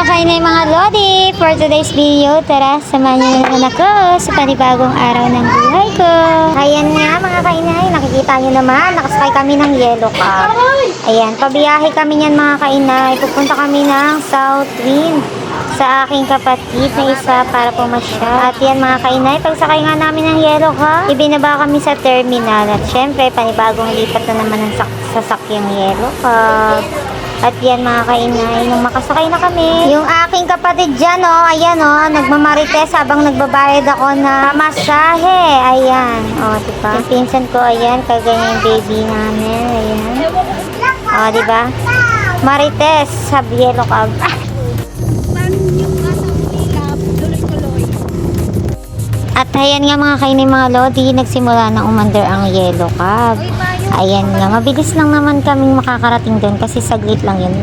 kainay mga Lodi, for today's video, tara samahan niyo naman ako sa panibagong araw ng buhay ko. Ayan nga mga kainay, nakikita niyo naman, nakasakay kami ng yellow cab. Ayan, pabiyahe kami niyan mga kainay, pupunta kami ng South Wind sa aking kapatid na isa para pumasya. At yan mga kainay, pagsakay nga namin ng yellow cab, ibinaba kami sa terminal. At syempre, panibagong lipat na naman ng sasakyang yellow cab. At yan mga kainay, nung makasakay na kami, yung aking kapatid dyan, ayan nagmamarites habang nagbabayad ako na masahe. Ayan, diba? Yung pinsan ko, ayan, kaganyan yung baby namin, ayan. Diba? Marites sa yellow cab. At ayan nga mga kainay mga Lodi, nagsimula na umandar ang yellow cab. Ayan nga, mabilis lang naman kaming makakarating doon kasi saglit lang yun.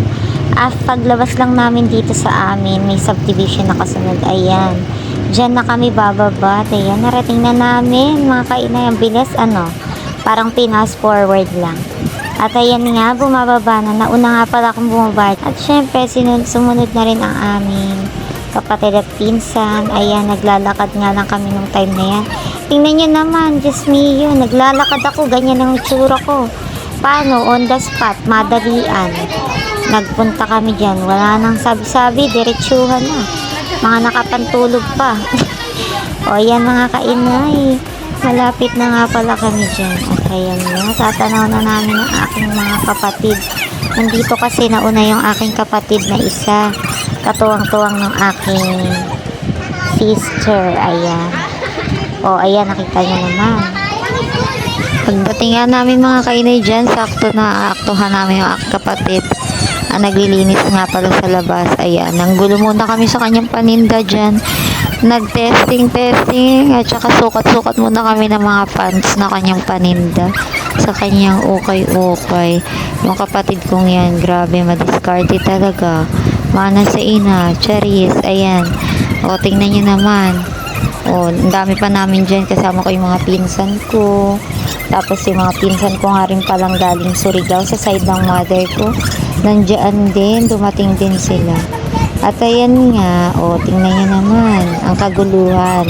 Paglabas lang namin dito sa amin, may subdivision na kasunod. Ayan, dyan na kami bababa. At ayan, narating na namin mga kainay. Ang bilis, parang pinas forward lang. At ayan nga, bumababa na. Nauna nga pala akong bumaba. At syempre, sumunod na rin ang amin kapatid at pinsan. Ayan, naglalakad nga lang kami nung time na yan. Tingnan nyo naman, just me yun. Naglalakad ako, ganyan ang itsura ko. Paano? On the spot, madalian. Nagpunta kami dyan. Wala nang sabi-sabi, diretsuhan na. Mga nakapantulog pa. O yan mga kainay. Malapit na nga pala kami dyan. At ayan nga, tatanaw na namin ang aking mga kapatid. Nandito kasi nauna yung aking kapatid na isa. Katuwang-tuwang ng aking sister. Ayan. Ayan, nakita nyo naman. Pagdating nga namin mga kainay dyan, sakto na aaktuhan namin yung aking kapatid. Naglilinis nga pala sa labas. Ayan, nanggulo muna kami sa kanyang paninda dyan. Nag-testing at saka sukat-sukat muna kami ng mga pants na kanyang paninda sa kanyang ukay-ukay. Yung kapatid kong yan, grabe, madiskarte talaga. Mana sa ina, charis, ayan. Tingnan nyo naman. Ang dami pa namin dyan, kasama ko yung mga pinsan ko. Tapos yung mga pinsan ko nga rin palang galing Surigao sa side ng mother ko. Nandiyan din, dumating din sila. At ayan nga, tingnan nyo naman, ang kaguluhan.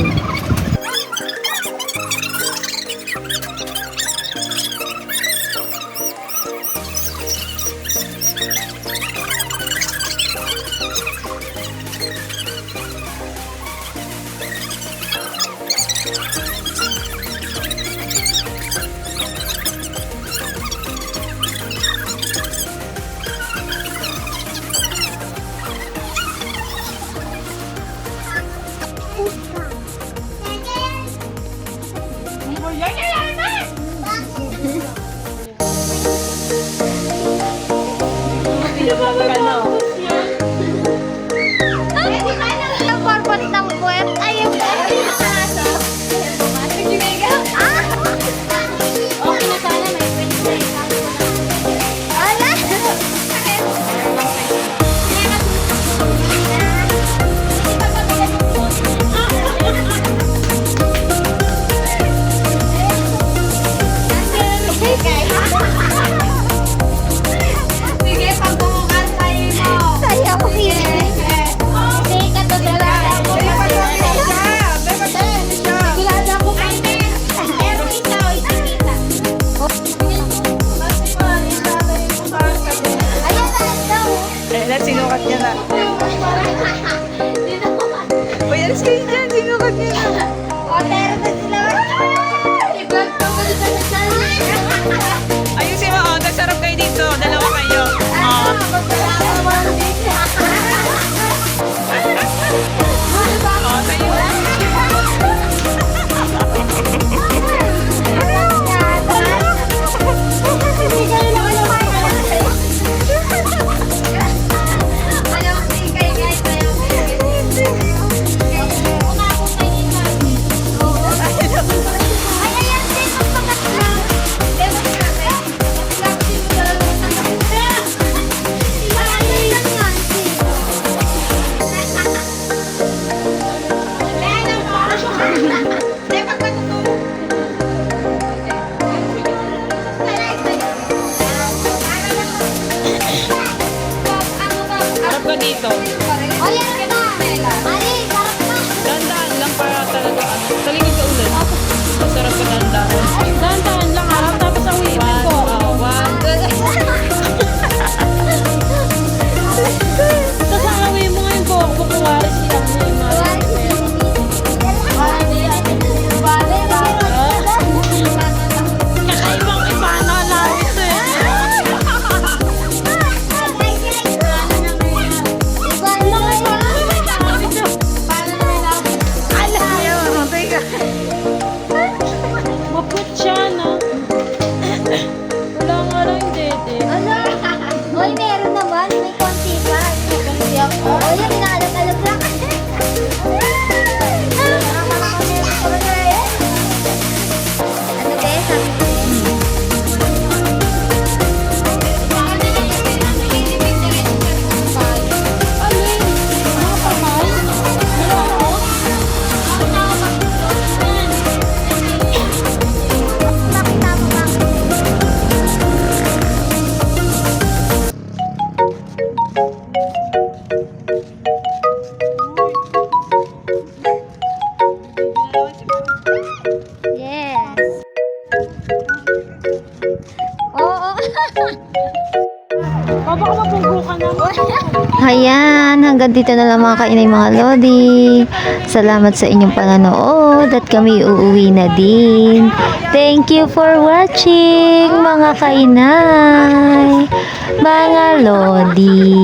Sinukat niya na. O yan, sinukat niya na. Ayusin mo, nagsarap kayo dito. Dalawa kayo. Sarap ka dito. O yan na. Ali, sarap na. Dahan-dahan lang para talaga ano. Taligid ka ulit. Masarap ka dahan-dahan. Dahan-dahan lang harap tapos ang wipin ko. One. Tapos ang away mo ngayon ko, kukuwari siya mo yung mga kakaibang iba na lawit eh. Maput siya na. Wala nga lang yung dede. Hoy, meron naman. May konti pa. O yan, inaalam-alam lang. Ano ba eh? Sabi ko. Alin? Mga pamay? Wala ako? Makita mo ba? Yes. Oo. O baka mapunggo ka naman. Ayan, hanggang dito na lang mga kainay mga lodi. Salamat sa inyong panonood at kami uuwi na din. Thank you for watching mga kainay, mga lodi.